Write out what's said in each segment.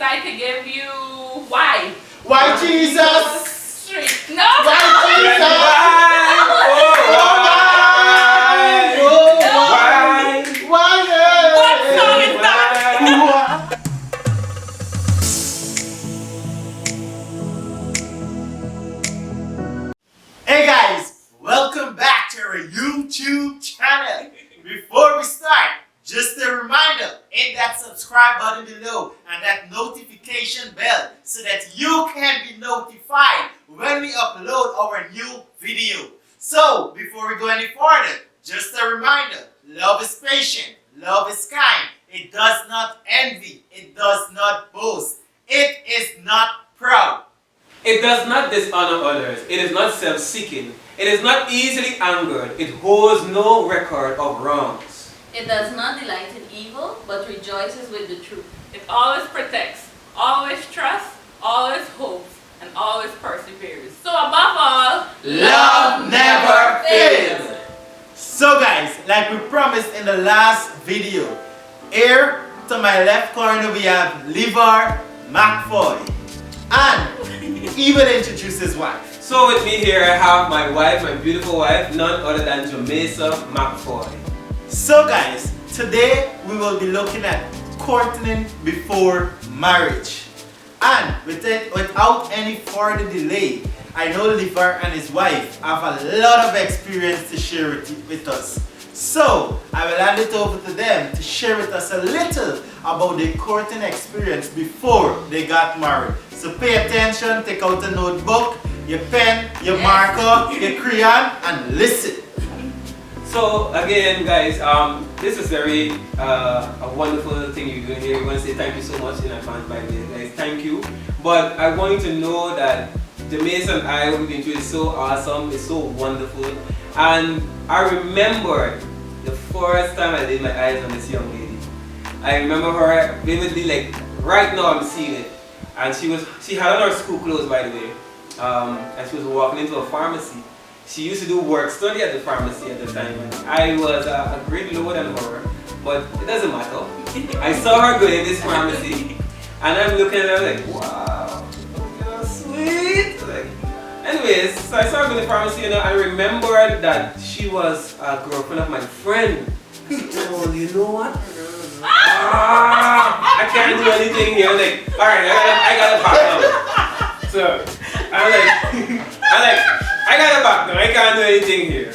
decide to give you why? Why Jesus? Street. No! Why Jesus? Why? What song is that? Hey guys, welcome back to our YouTube channel. Before we start, just a reminder, hit that subscribe button below and that notification bell so that you can be notified when we upload our new video. So, before we go any further, just a reminder, love is patient, love is kind, it does not envy, it does not boast, it is not proud. It does not dishonor others. It is not self-seeking. It is not easily angered. It holds no record of wrongs. It does not delight in evil, but rejoices with the truth. It always protects, always trusts, always hopes, and always perseveres. So above all, Love never fails. So guys, like we promised in the last video, here to my left corner we have Livar McPhoy, and he will introduce his wife. So with me here I have my wife, my beautiful wife, none other than Jamesa McPhoy. So guys, today we will be looking at courting before marriage. And without any further delay, I know Livar and his wife have a lot of experience to share with us. So I will hand it over to them to share with us a little about their courting experience before they got married. So pay attention, take out a notebook, your pen, your marker, your crayon, and listen. So again guys, this is very a wonderful thing you're doing here. We want to say thank you so much in advance by the way, guys. Thank you. But I want you to know that Jamesa and I, we've been through is so awesome, it's so wonderful. And I remember the first time I laid my eyes on this young lady. I remember her vividly, like right now I'm seeing it. And she had on her school clothes, by the way. And she was walking into a pharmacy. She used to do work study at the pharmacy at the time. And I was a grade lower than her, but it doesn't matter. I saw her go in this pharmacy, and I'm looking at her like, wow, you're sweet. Like, anyways, so I saw her go in the pharmacy, and I remembered that she was a girlfriend of my friend. Oh, you know what? I can't do anything here. Like, all right, I gotta back up. So I gotta back now. I can't do anything here.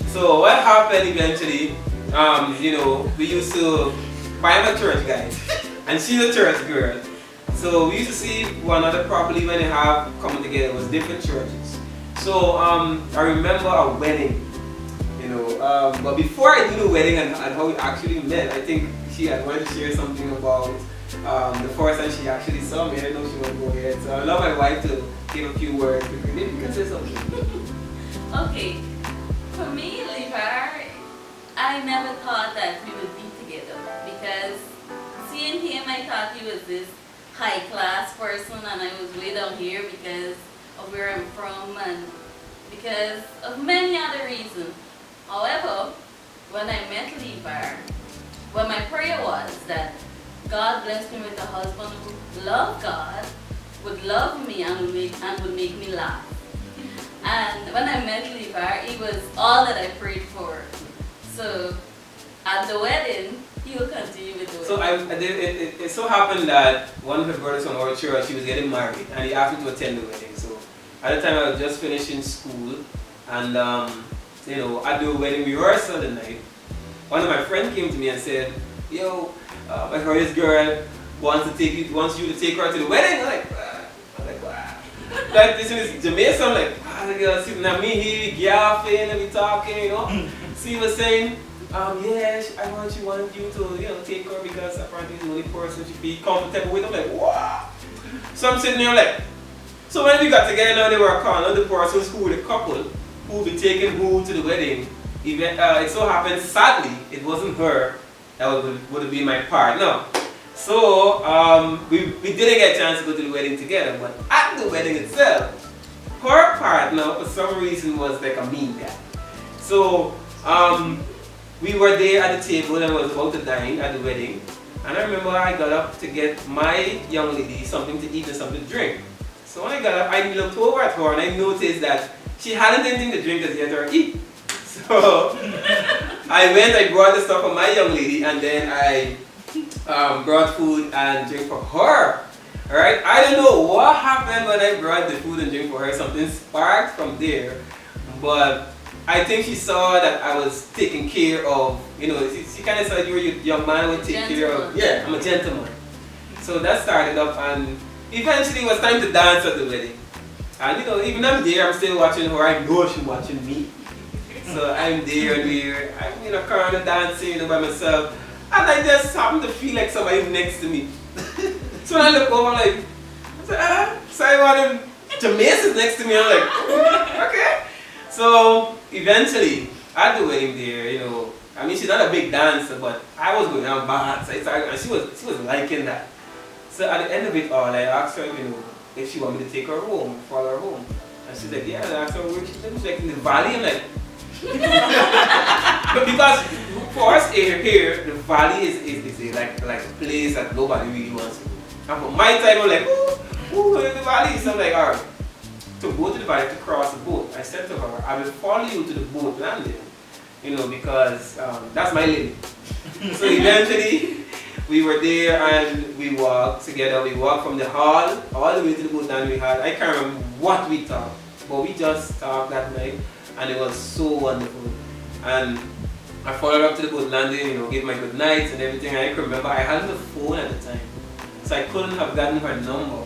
So what happened eventually? You know, we used to. I'm a church guy, and she's a church girl. So we used to see one another properly when they have coming together. It was different churches. So I remember a wedding. You know, but before I do the wedding and how we actually met, I think she had wanted to share something about the first time she actually saw me. I didn't know she was going ahead. So I'd love my wife to give a few words. Maybe you can say something. Okay, for me, Livar, I never thought that we would be together because seeing him, I thought he was this high-class person and I was way down here because of where I'm from and because of many other reasons. However, when I met Livar, well, my prayer was that God blessed me with a husband who loved God, would love me and would make me laugh. And when I met Livar, it was all that I prayed for. So at the wedding, he will continue with the wedding. So it so happened that one of the brothers from our church, he was getting married and he asked me to attend the wedding. So at the time I was just finishing school and you know, at the wedding rehearsal the night, one of my friends came to me and said, yo, I heard this girl wants you to take her to the wedding. I'm like, wow. Like this is Jamaican, I'm like, the girl sitting at me here, yapping and we talking, you know. She was saying, yeah, I want you to, you know, take her because apparently she's the only person she'd be comfortable with. I'm like, wow. So I'm sitting there like, so when we got together now they were calling on the persons who were the couple who would be taking who to the wedding. It so happened, sadly, it wasn't her that would have been my partner. So we didn't get a chance to go to the wedding together, but at the wedding itself, her partner for some reason was like a mean guy. So we were there at the table and was about to dine at the wedding, And I remember I got up to get my young lady something to eat and something to drink. So when I got up, I looked over at her and I noticed that she hadn't anything to drink as yet or eat. So I brought the stuff for my young lady, and then I brought food and drink for her. Alright, I don't know what happened when I brought the food and drink for her. Something sparked from there, but I think she saw that I was taking care of, she kind of said you were a young man would take care of. Yeah, I'm a gentleman. So that started up, and eventually it was time to dance at the wedding. And even I'm there, I'm still watching her. I know she's watching me. So I'm there and I'm in a corner dancing by myself, and I just happen to feel like somebody next to me. So when I look over, I'm like, Simon and Jameis is next to me. I'm like, okay. So eventually, at the wedding there, I mean, she's not a big dancer, but I was going down bad. So and she was liking that. So at the end of it all, I asked her, if she wanted me to take her home, follow her home. And she's like, yeah. And I asked her where she lives. She's like, in the valley. I'm like, but because for us here, the valley is like a place that nobody really wants to go. And for my time, I'm like, who in the valley? So I'm like, all right, to go to the valley, to cross the boat. I said to her, I will follow you to the boat landing, because that's my lady. So eventually, we were there and we walked together. We walked from the hall all the way to the boat landing. I can't remember what we talked, but we just talked that night, and it was so wonderful. And I followed up to the boat landing, gave my good nights and everything. I can remember I had the phone at the time, so I couldn't have gotten her number.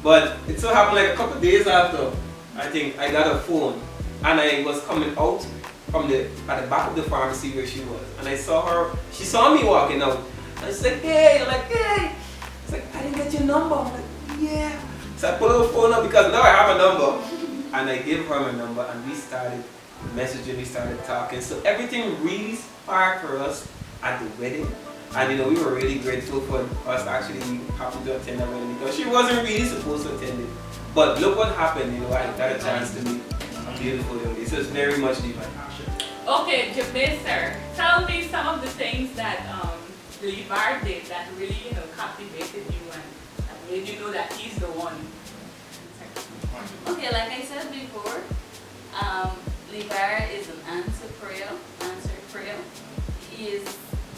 But it so happened like a couple of days after, I think I got a phone, and I was coming out from at the back of the pharmacy where she was, and I saw her. She saw me walking out, and she's like, hey, I'm like, hey. It's like, I didn't get your number. I'm like, yeah. So I pulled the phone up because now I have a number, and I gave her my number, and we started messaging, we started talking. So everything really sparked for us at the wedding. And we were really grateful for us actually having to attend that wedding, because she wasn't really supposed to attend it. But look what happened, I got a chance to meet a beautiful young lady. So it's very much divine. Okay, Jameis, sir, tell me some of the things that Levar did that really, captivated you and made you know that he's the one. Okay, like I said before, Levar is an answered prayer.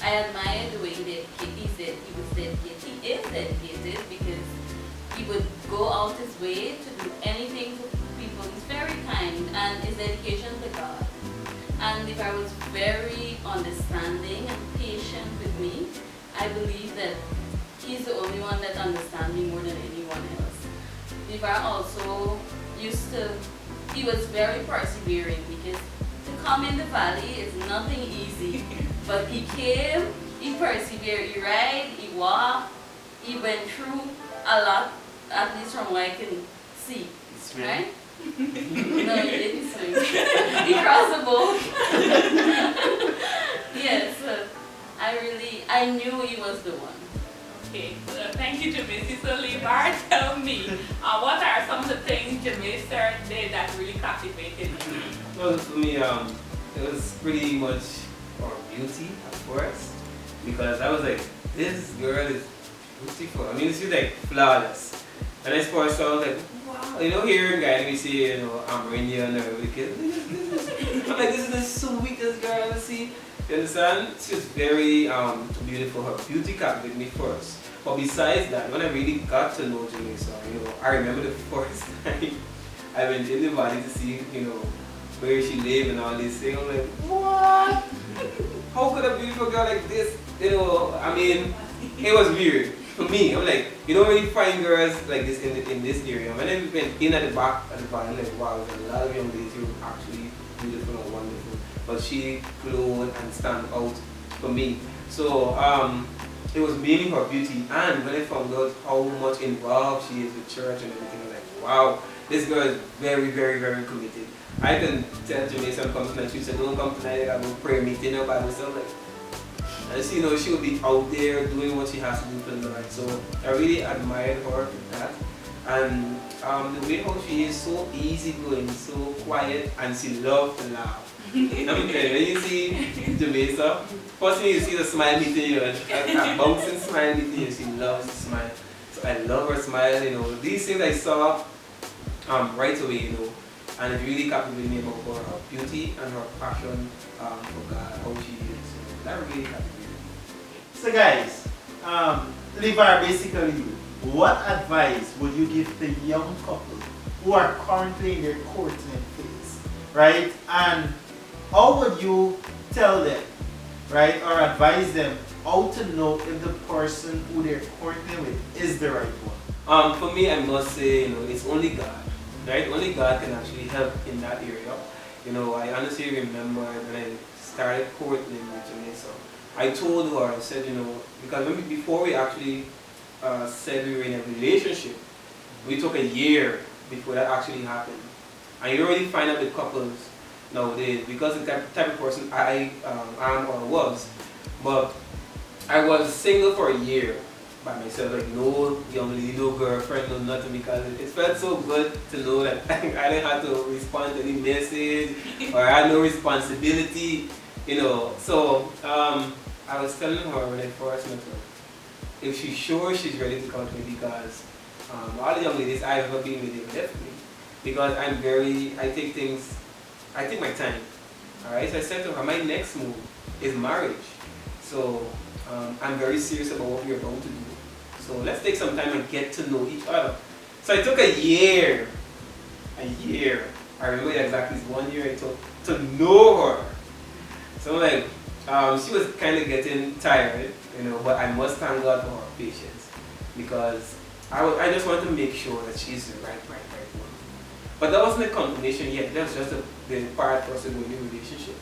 I admire the way he said he was dedicated. He is dedicated because he would go out his way to do anything for people. He's very kind, and his dedication to God. And Levar was very understanding and patient with me. I believe that he's the only one that understands me more than anyone else. Levar also he was very persevering, because to come in the valley is nothing easy. But he came, he persevered, he ran, he walked, he went through a lot, at least from what I can see. Right? No, he didn't swim. He crossed the boat. Yes, I knew he was the one. Okay, so thank you, Jameis. So Levar, tell me, what are some of the things Jameis sir did that really captivated you? Well, for me, it was pretty much for beauty at first, because I was like, this girl is beautiful. I mean, she's like flawless. And I saw her, so I was like, wow. Here in Guyana we see, Amerindian or wicked. I'm like, this is the sweetest girl I ever see. You understand? She was very beautiful. Her beauty captivated me first. But besides that, when I really got to know Jamaica, I remember the first time I went in the valley to see, where she lived and all these things. I'm like, what? How could a beautiful girl like this, I mean, it was weird for me. I'm like, you don't really find girls like this in this area. When I went in at the back of the valley, I'm like, wow, there's a lot of young ladies who are actually beautiful and wonderful. But she glowed and stand out for me. So it was mainly her beauty. And when I found out how much involved she is with church and everything, I'm like, wow, this girl is very, very, very committed. I can tell Jamaica come tonight, she said, don't come tonight, I go prayer meeting by myself. And she would be out there doing what she has to do for the Lord. So I really admired her for that. And the way how she is so easygoing, so quiet, and she loves to laugh. Let me tell you, when you see Jamaica, first thing you see the smile meeting you, a bouncing smile meeting you, she loves to smile. So I love her smile, you know. These things I saw right away, you know, and it really captivated me about her beauty and her passion for God, how she is. So that really captivated me. So guys, Levar, basically, what advice would you give the young couple who are currently in their courting phase, right? And how would you tell them, right, or advise them how to know if the person who they're courting with is the right one? For me, I must say, you know, it's only God, right? Only God can actually help in that area. You know, I honestly remember when I started courting with Jamaica, I told her, I said, you know, because before we actually said we were in a relationship, we took a year before that actually happened. And you already find out with couples nowadays, because the type of person I am or was, but I was single for a year by myself, like no young lady, no girlfriend, no nothing, because it felt so good to know that I didn't have to respond to any message or I had no responsibility, you know. So I was telling her when I first met her, if she's sure she's ready to come to me, because all the young ladies I've ever been with, they left me, because I take my time. Alright, so I said to her, my next move is marriage. So I'm very serious about what we're about to do. So let's take some time and get to know each other. So I took a year. I remember exactly 1 year I took to know her. So like, she was kind of getting tired, you know, but I must thank God for her patience, because I just want to make sure that she's the right one. But that wasn't a confirmation yet. That was just the part for us to go in a relationship.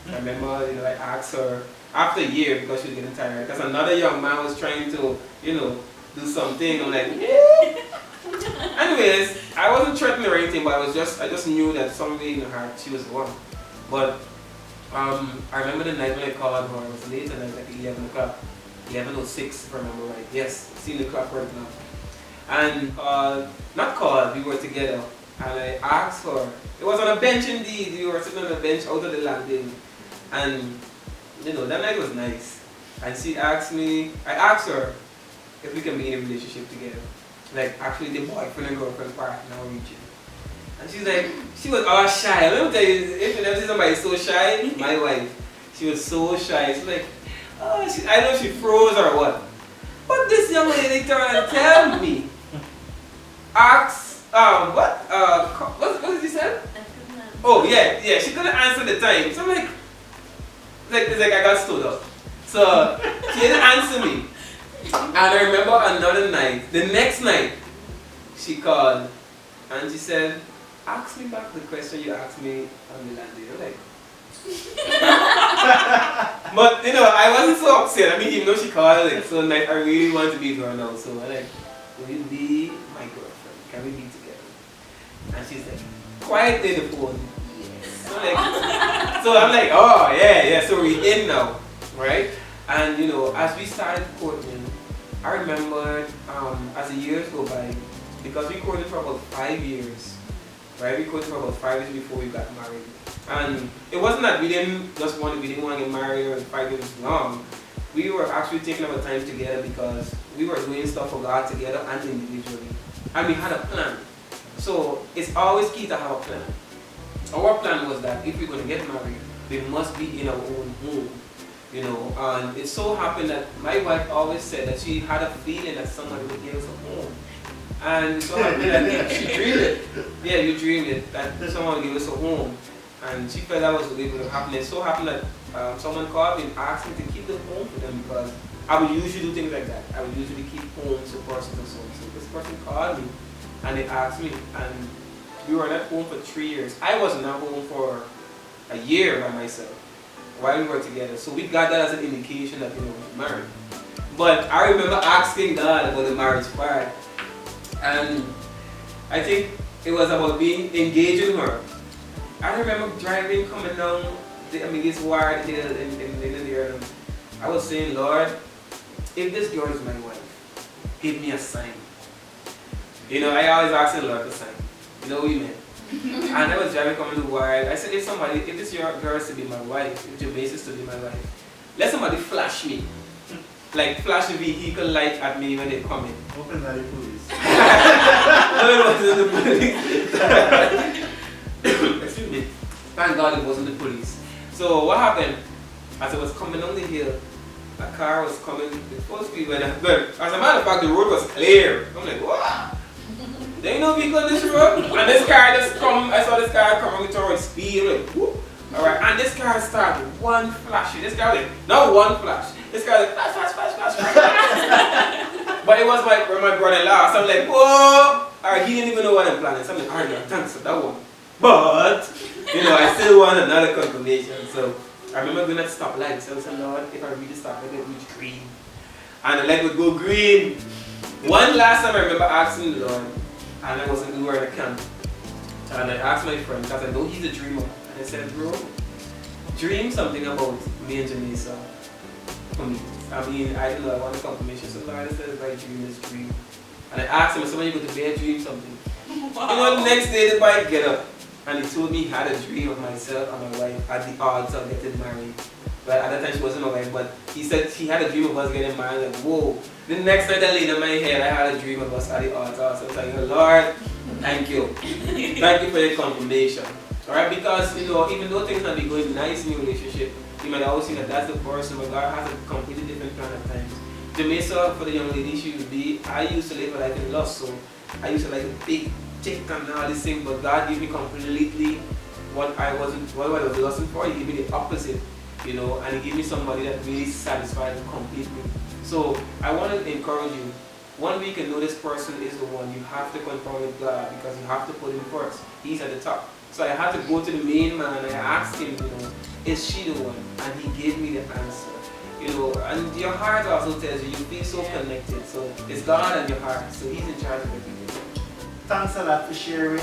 I remember, you know, I asked her after a year, because she was getting tired, because another young man was trying to, you know, do something. I'm like, yeah. Anyways, I wasn't threatening or anything, but I just knew that somewhere in her heart she was the one. But I remember the night when I called her. It was late at night, like 11 o'clock, 11:06, if I remember right. Yes, seen the clock right now. And not called, we were together. And I asked her, it was on a bench indeed, we were sitting on a bench out of the landing. And, you know, that night was nice. And she asked me, I asked her if we can be in a relationship together. Like, actually the boyfriend and girlfriend part now reaching. And she's like, she was all shy. Let me tell you, if you never see somebody so shy, my wife, she was so shy. She's like, oh, I know she froze or what. But this young lady turned and tell me, what did you say? Oh yeah, she couldn't answer the time. So I'm like, it's like I got stood up. So she didn't answer me. And I remember another night, the next night, she called and she said, ask me back the question you asked me on the landing. I'm like, but you know, I wasn't so upset. I mean, even though she called like so nice, I really want to be with her now. So I'm like, will you be my girlfriend? Can we be together? And she's like, quietly in the phone. Yes. So I'm like, oh yeah. So we're in now, right? And you know, as we started courting, I remember as the years go by, because we courted for about 5 years, right? We courted for about 5 years before we got married. And it wasn't that we didn't want to get married or 5 years long. We were actually taking our time together because we were doing stuff for God together and individually. And we had a plan. So it's always key to have a plan. Our plan was that if we're going to get married, we must be in our own home. You know, and it so happened that my wife always said that she had a feeling that someone would give us a home. And it so happened that she dreamed it. Yeah, you dreamed it, that someone would give us a home. And she felt that was going to happen. It so happened that someone called me and asked me to keep the home for them, because I would usually do things like that. I would usually keep homes for persons and so on. So this person called me and they asked me, and we were at home for 3 years. I was not home for a year by myself while we were together. So we got that as an indication that we were married. But I remember asking God about the marriage part. And I think it was about being engaging her. I remember driving, coming down this wide hill in the area. I was saying, Lord, if this girl is my wife, give me a sign. You know, I always ask the Lord for sign. You know, we met. And I was driving coming to wild. I said, if this your girl is to be my wife, if your base is to be my wife, let somebody flash me. Like flash the vehicle light at me when they come in. Open that the police. No, it wasn't the police. Excuse me. Thank God it wasn't the police. So what happened? As I was coming on the hill, a car was coming with full speed. But as a matter of fact, the road was clear. I'm like, what? There ain't no vehicle on this road. And this car just come. I saw this car coming with towards speed. I'm like, whoop. All right. And this car started one flash. This car was like, not one flash. This guy like flash, flash, flash, flash, flash. But it was my brother-in-law, so I'm like, whoa! Alright, he didn't even know what I'm planning. So I'm like, alright, thanks for that one. But, you know, I still want another confirmation. So I remember going at stoplight. So I said, Lord, if I really stop, I get reach green. And the light would go green. One last time I remember asking the Lord, and I wasn't wearing a candle. And I asked my friend, because I know he's a dreamer. And I said, bro, dream something about me and Janessa. For me. I mean, I don't know, I want a confirmation. So Lord, I said, if I dream this dream. And I asked him, so when you go to bed, dream something. Wow. You know, the next day, the boy get up. And he told me he had a dream of myself and my wife at the odds of getting married. But at that time, she wasn't my wife, but he said he had a dream of us getting married. Like, whoa. The next night I laid in my head, I had a dream of us at the altar. So I was like, Lord, thank you. Thank you for the confirmation. Alright, because, you know, even though things might be going nice in your relationship, you might always think that that's the person, but God has a completely different plan at times. Jamaica, for the young lady she would be, I used to live a life in lust, so I used to like a big chick and all this thing, but God gave me completely what I was lusting for. He gave me the opposite, you know, and He gave me somebody that really satisfied and complete me. So I want to encourage you. One way you can know this person is the one, you have to confirm with God because you have to put Him first. He's at the top. So I had to go to the main man and I asked him, you know, is she the one? And he gave me the answer. You know, and your heart also tells you feel so connected. So it's God and your heart. So He's in charge of everything. Thanks a lot for sharing.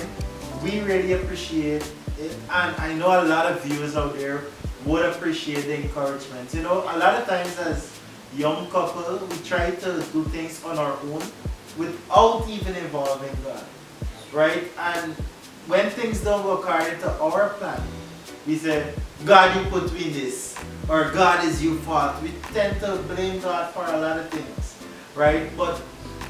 We really appreciate it. And I know a lot of viewers out there would appreciate the encouragement. You know, a lot of times as young couple, we try to do things on our own without even involving God. Right? And when things don't work according to our plan, we say, God, you put me in this, or God is your fault. We tend to blame God for a lot of things, right? But,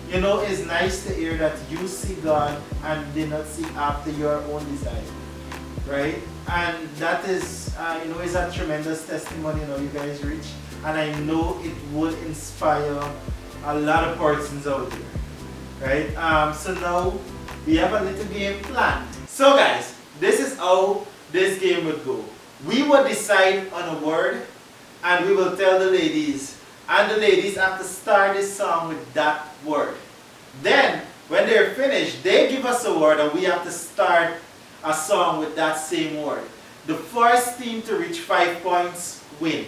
you know, it's nice to hear that you see God and did not seek after your own desire, right? And that is, you know, is a tremendous testimony, you know, you guys reach. And I know it would inspire a lot of persons out there, right? So now, we have a little game planned. So guys, this is how this game would go. We will decide on a word and we will tell the ladies, and the ladies have to start this song with that word. Then, when they're finished, they give us a word and we have to start a song with that same word. The first team to reach 5 points win.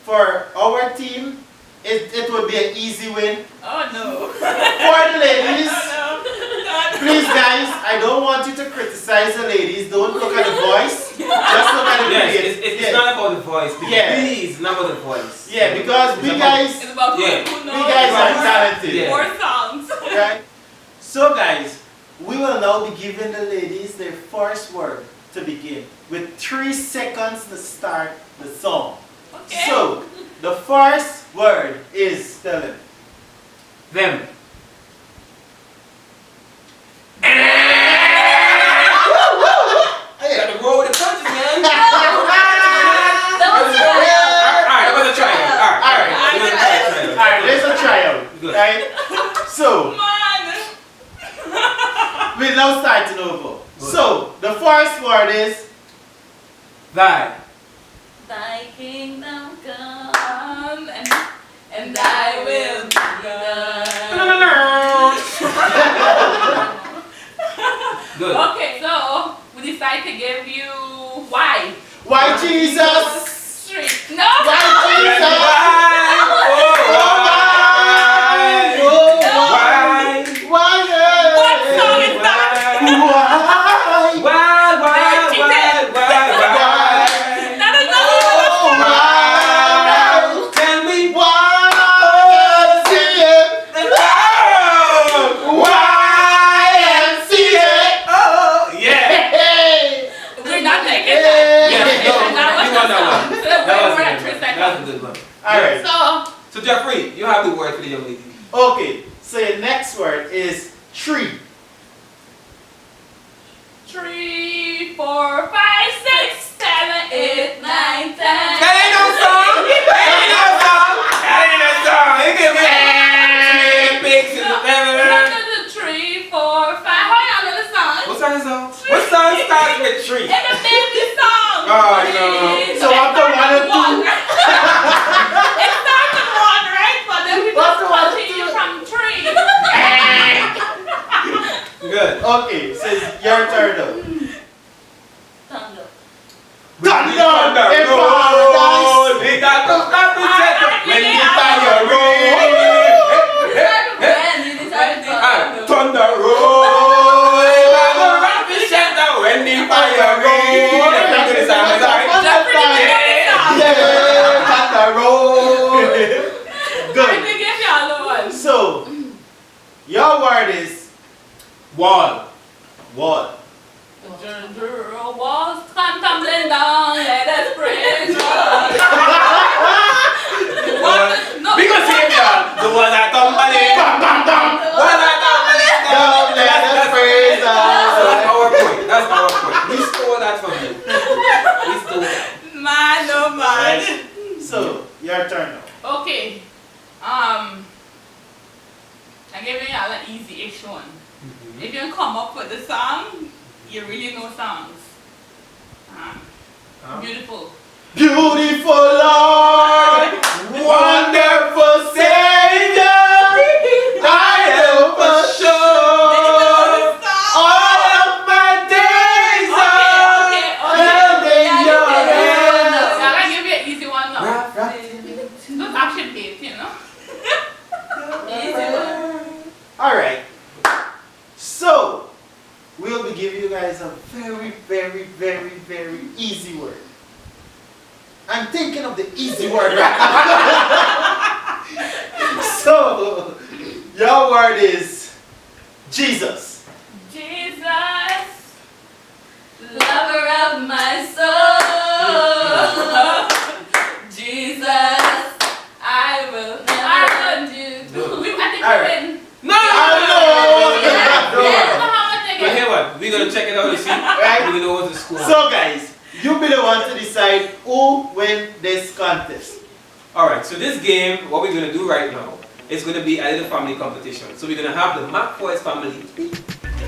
For our team, it would be an easy win. Oh no. For the ladies, Oh, no. please guys, I don't want you to criticize the ladies. Don't look at the voice. Just look at the Yes, it's not about the voice. Yeah. Please, it's not about the voice. Yeah, because we guys It's about Yeah. who knows we guys are more- talented. Yeah. more songs. Right? So guys, we will now be giving the ladies their first word to begin with 3 seconds to start the song. Okay. So, the first word is, tell them. Them. Gotta roll with the punches, man. That was Alright, that was a tryout. Alright. Alright, there's a trial. Good. Right? So, Come on. we're now starting over. So, the first word is Thy. Thy kingdom come. And I will be done. Good. Okay, so we decide to give you why. Why Jesus? Street. No. Why Jesus? Why? Why? What song is that? Why? That is not even Tell me YMCA. Oh, yeah. next word is tree. 3, 4, 5, 6, 7, 8, 9, 10. That ain't no song! That ain't no song! That ain't no song! You give me three pigs in the feather. 3, 4, 5. How y'all know the song? What song is that? What song starts with tree? It's a baby song. Oh, no. So after 1 and 2. It starts with 1, right? But then we just After 1 and continue 2. from 3. Good. Okay, so it's your turn now. Thunder. Thunder in paradise. We got to stop the set when the fire You decided to rolls. Thunder rolls. We got to rock the shelter when the fire rolls. Let me do the song, I'm sorry. Yeah, thunder roll. Let Good. me give y'all the one. So, your word is wall. Wall. Walls come tumbling down, let us praise God. We gonna save y'all. The ones that tumbling. Bam, bam, bam. Ones that tumbling. Don't let us praise So God. that's our point. That's our point. We stole that from you. We stole that. Man, oh man. Right. So, your turn now. Okay. I'm giving y'all an easy-ish one. If you come up with the song, you really know songs. Beautiful. Beautiful Lord, wonderful Savior, I help assure all of my days are held in your hands. I'll give you an easy one now. Those action bait, you know. Easy one. Alright, so we'll be giving you guys a very, very, very, very easy word. I'm thinking of the easy word right now. So, your word is Jesus. Jesus. Lover of my soul. Jesus, I will never let you go. I think All we right. win. But here what? We're gonna check it out and see. Right? We're gonna know what the score. So guys, you be the one to decide who win this contest. Alright, so this game, what we're gonna do right now, is gonna be a little family competition. So we're gonna have the McPhoy's family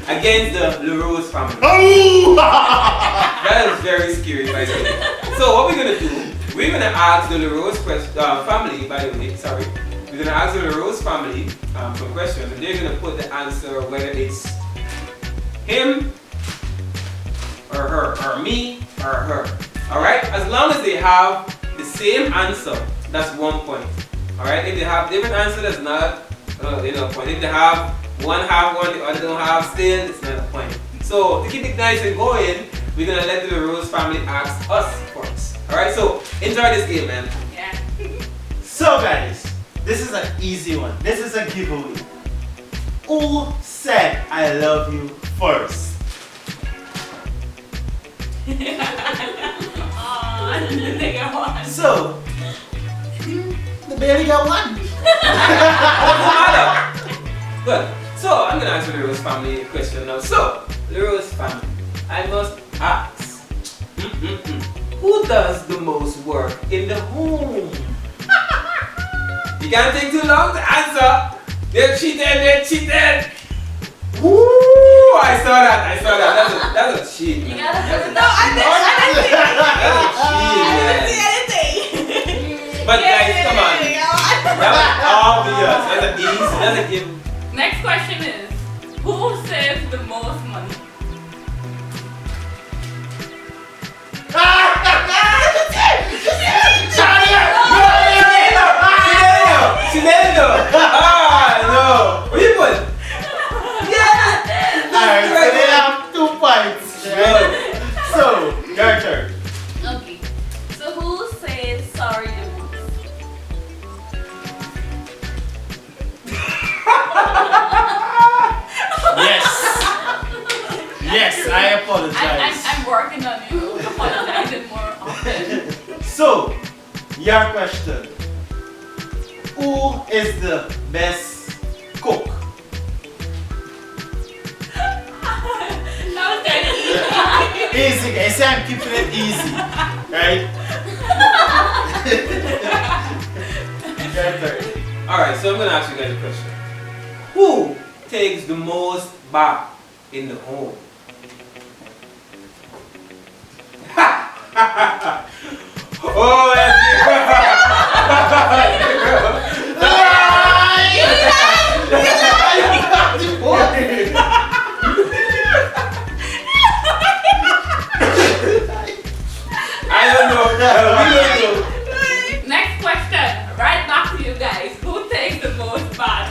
against the LaRose family. Oh! That is very scary, by the way. So what we're gonna do, we're gonna ask the LaRose family, by the way, sorry. We're gonna ask the LaRose family some questions, and they're gonna put the answer whether it's him or her, or me or her. Alright? As long as they have the same answer, that's 1 point. Alright? If they have different answer, that's not a point. If they have one have one, the other don't have, still it's not a point. So to keep it nice and going, we're gonna let the LaRose family ask us first. Alright, so enjoy this game, man. Yeah. So guys, this is an easy one. This is a giveaway. Who said I love you first? So, the baby got one. Doesn't matter. Good. So I'm gonna answer the LaRose family question now. So, LaRose family, I must ask, who does the most work in the home? You can't take too long to answer. They're cheating. Woo! I saw that. That's a cheat. You Man. gotta put it That's down. a cheat, man. But guys, come on. That was obvious. That's an easy. That's a give. Next question is, who saves the most money? Chinelo! Ah, no! What you put? Yeah! Alright, so they have 2 points. Right? So, your turn. Okay. So who says sorry the most? Yes, I apologize. I'm working on you. Apologizing more often. So, your question. Who is the best cook? Easy, guys. See, I'm keeping it easy. Right? Your turn. Alright, so I'm gonna ask you guys a question. Who takes the most bath in the home? Oh, that's it. I don't know. We don't know. Next question. Right back to you guys. Who takes the most bath?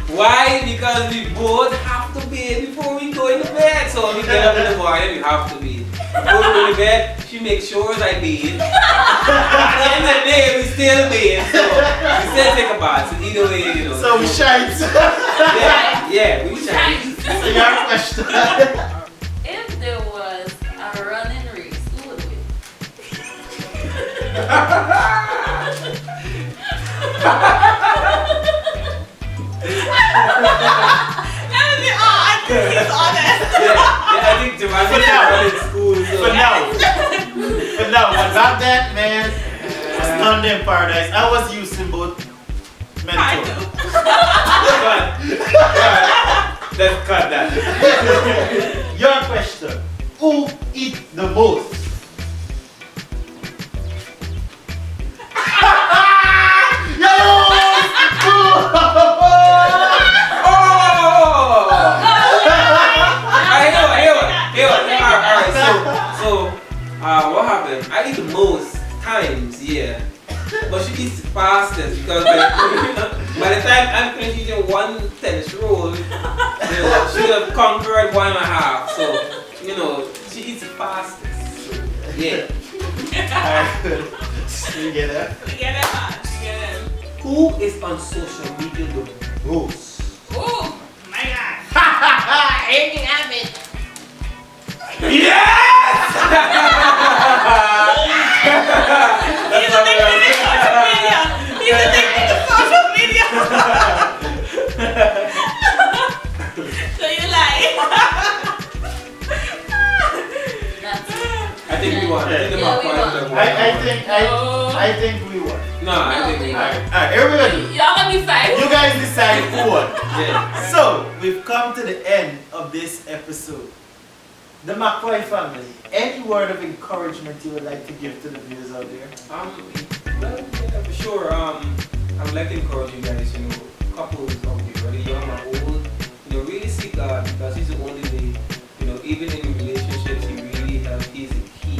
Why? Because we both have to bathe before we go into bed. So when we get up in the morning, we have to bathe. Before we go to bed, she makes sure I bathe. At the end of the day, we still bathe. So we still take a bath. So either way, you know. So we shine. Yeah, we shine. So your question. If there was a running race, who would win? I think he's honest. Yeah, I think Joanne For is now. running school. So. For now, but back then, man, stunned in paradise. I was using both mental. Let's cut that. Your question. Who eat the most? What happened? I eat the most times, yeah. But she eats the fastest because by the time I'm finished eating one tennis roll, she would have conquered 1.5. So, she eats the fastest. So, yeah. You get it? Get him, man. Get him. Who is on social media the most? Oh, my God. Amy Abbott. Yes! He's addicted to social media. He's addicted to social media. So you lie. That's it. I think we won. I think the Yeah, we McPhoy won. won. I think we won. No, I think we won. Alright, here we go. Y'all gonna decide. You guys decide who won. Yeah. So, we've come to the end of this episode. The McPhoy family, any word of encouragement you would like to give to the viewers out there? Well, yeah, for sure. I would like to encourage you guys, couples out there, whether young or old, really seek God because He's the only way, even in relationships, He really helps. He's the key,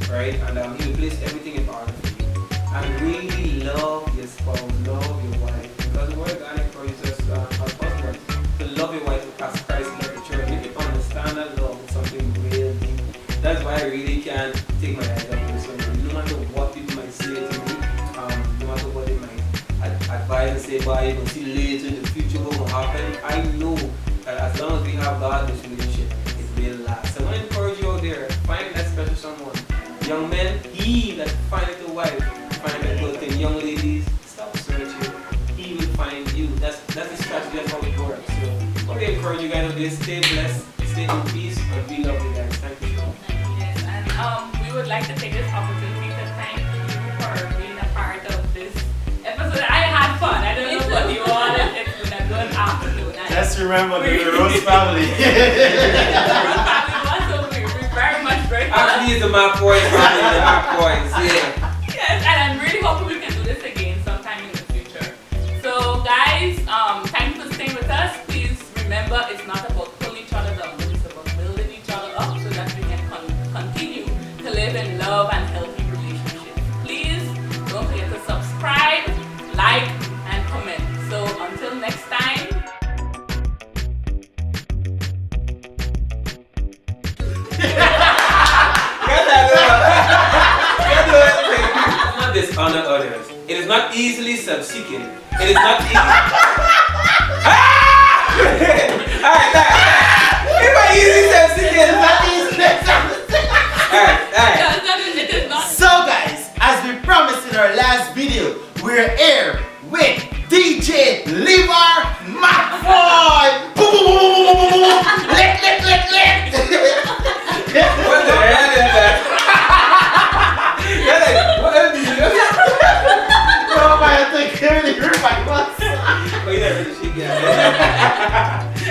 right? And He will place everything in order for you. And really love your spouse, love your wife, because the Word of God encourages us as husbands to love your wife as Christ loved the church. Make you understand that love is something real deep. That's why I really can't take my eyes off this one. No matter what people might say to me, no matter what they might advise and say, see later in the future what will happen. I know that as long as we have God in this relationship, it will last. I want to encourage you out there, find that special someone. Young men, he that findeth a wife, find a good thing. Young ladies, stop searching. He will find you. That's the strategy, that's how it works. So I want to encourage you guys out there, stay blessed, stay in peace, and we love you guys. Thank you. Yes, and we would like to take this opportunity to thank you for being a part of this episode. I had fun. I don't know what you all. It's been a good afternoon. Just remember the Rose family. We very much grateful. Actually, it's the McPhoy family, the McPhoys, yeah. Yes, and I'm really hoping we can do this again sometime in the future. So, guys, thank you for staying with us. Please remember, it's not about pulling each other down, it's about building each other up so that we can continue to live in love and healthy relationships. Please don't forget to subscribe, like, and comment. So, until next time. Dishonor others. It is not easily self-seeking. It is not easy. Alright. If I easily self-seeking, it's not easily self-seeking. Alright. It is not. So guys, as we promised in our our last video, we're here with DJ Liver McPhoy. Boom, boom, boom, boom, boom, boom, boom. Lit. What the hell is that? Yeah, like, what else did you do? No, man, I think you really hurt my butt. Oh, you never really shake your head. This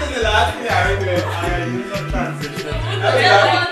is the last thing I remember. I use a transition. Okay,